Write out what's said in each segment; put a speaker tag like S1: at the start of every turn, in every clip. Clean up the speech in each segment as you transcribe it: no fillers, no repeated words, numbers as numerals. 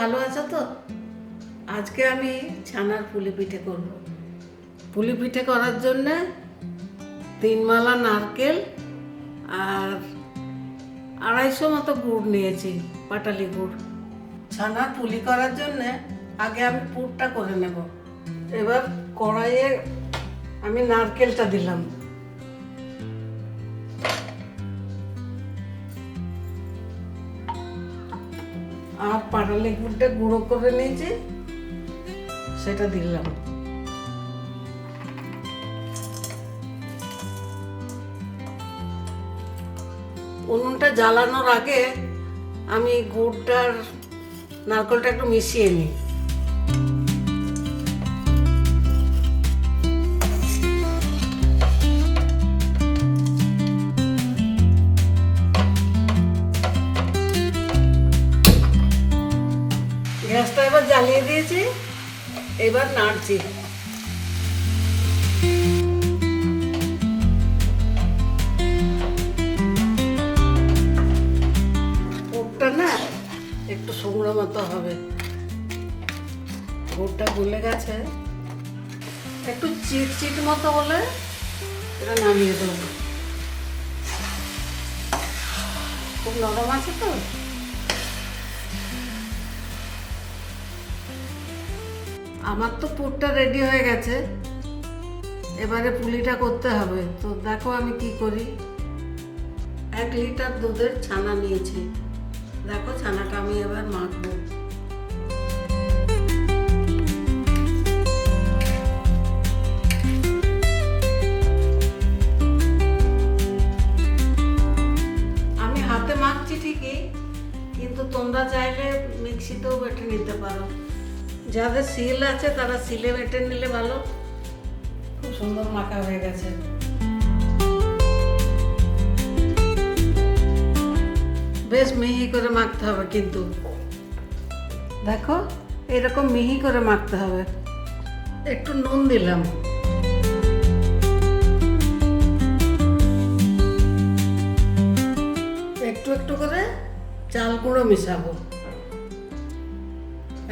S1: ভালো আছো তো? আজকে আমি ছানার পুলি পিঠে করব। পুলি পিঠে করার জন্য 3 মালা নারকেল আর 250 মতো গুড় নিয়েছি, পাটালি গুড়। ছানার পুলি করার জন্য আগে আমি পুরটা করে নেব। এবার কড়াইয়ে আমি নারকেলটা দিলাম, আর পাটালি গুড়টা গুঁড়ো করে নিয়েছি সেটা দিলাম। উনুনটা জ্বালানোর আগে আমি গুড়টার নারকেলটা একটু মিশিয়ে নিই। গ্যাসটা এবার জ্বালিয়ে দিয়েছি, এবার নাড়ছি। পুরটা না একটু শুকনো মতো হবে, গুড়টা গলে গেছে, একটু চিট মতো হলে এটা নামিয়ে দেবো। খুব নরম আছে তো। আমার তো পুরটা রেডি হয়ে গেছে, এবারে পুলিটা করতে হবে। তো দেখো আমি কি করি। 1 লিটার দুধের ছানা নিয়েছি। দেখো ছানাটা আমি এবার মাখবো। আমি হাতে মাখছি ঠিকই, কিন্তু তোমরা চাইলে মিক্সিতেও বেটে নিতে পারো। যাদের শিল আছে তারা শিলে বেটে নিলে ভালো। খুব সুন্দর মাখা হয়ে গেছে। বেশ মিহি করে মাখতে হবে, কিন্তু দেখো এরকম মিহি করে মাখতে হবে। একটু নুন দিলাম, একটু একটু করে চাল গুঁড়ো মিশাবো।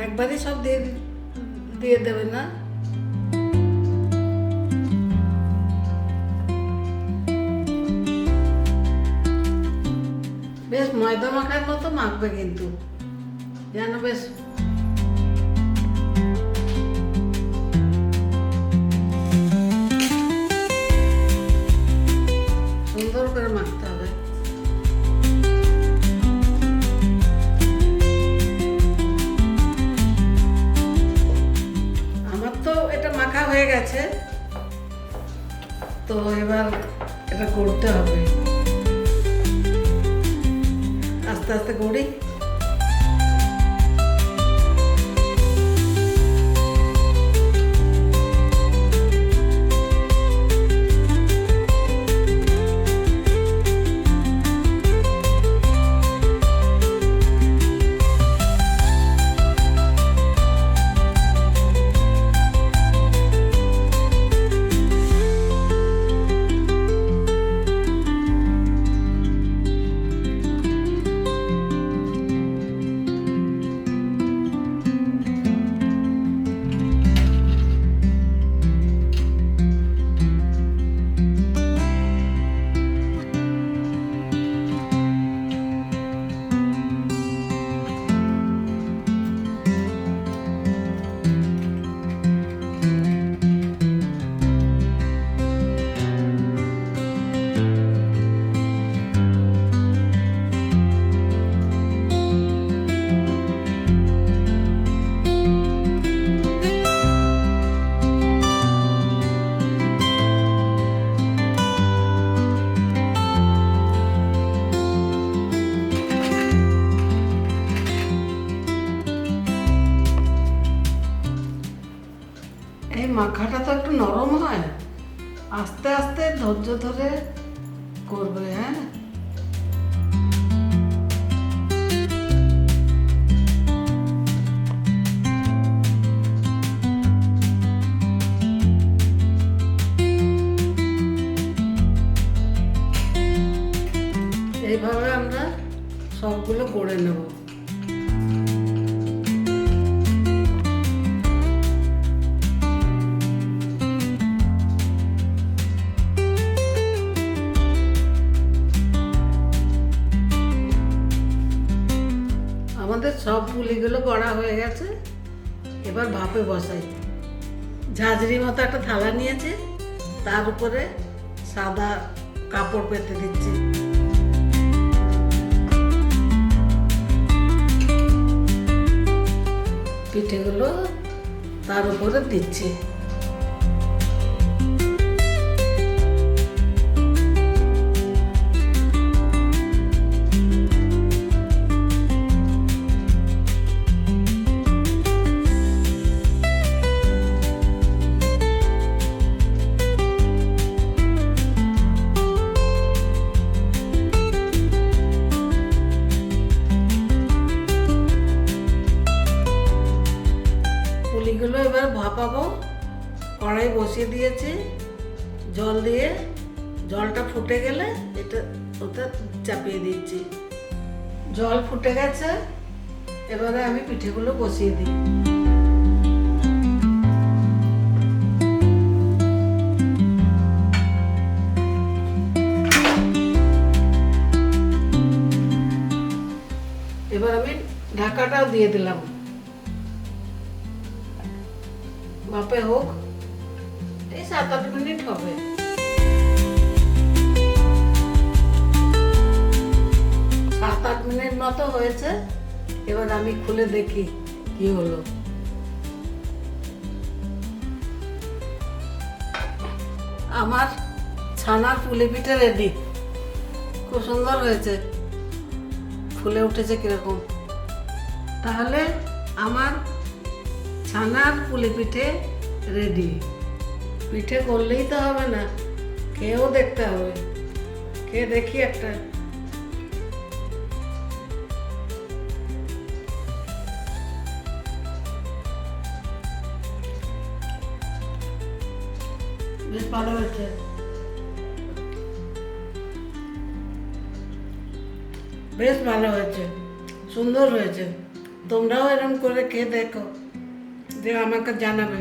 S1: একবারই সব দিয়ে দেবে না। বেশ ময়দা মাখার মতো মাখবে, কিন্তু যেন বেশ সুন্দর করে মাখতে হবে। আমার তো এটা মাখা হয়ে গেছে, তো এবার এটা করতে হবে। আস্তে আস্তে করি। এই মাখাটা তো একটু নরম হয়, আস্তে আস্তে ধৈর্য ধরে করবে। হ্যাঁ, এইভাবে আমরা সবগুলো করে নেব। সব পুলিগুলো গড়া হয়ে গেছে, এবার ভাপে বসাই। ঝাঁঝরি মতো একটা থালা নিয়েছি, তার উপরে সাদা কাপড় পেতে দিচ্ছি। পিঠেগুলো তার উপরে দিচ্ছি। পুলিগুলো এবার ভাপাবো। কড়াই বসিয়ে দিয়েছি, জল দিয়ে, জলটা ফুটে গেলে ওটা চাপিয়ে দিচ্ছি। জল ফুটে গেছে, এবারে আমি পিঠেগুলো বসিয়ে দিই। এবার আমি ঢাকাটাও দিয়ে দিলাম, ভাপে হোক, এই 7-8 মিনিট হবে। 7-8 মিনিট মতো হয়েছে, এবার আমি খুলে দেখি কি হলো। আমার ছানার পুলি পিঠে রেডি। খুব সুন্দর হয়েছে, ফুলে উঠেছে কিরকম। তাহলে আমার ছানার পুলি পিঠে রেডি। পিঠে করলেই তো হবে না, খেয়েও দেখতে হবে। খেয়ে দেখি একটা। বেশ ভালো হয়েছে। বেশ ভালো হয়েছে, সুন্দর হয়েছে। তোমরাও এরকম করে খেয়ে দেখো, যে আমাকে জানাবে।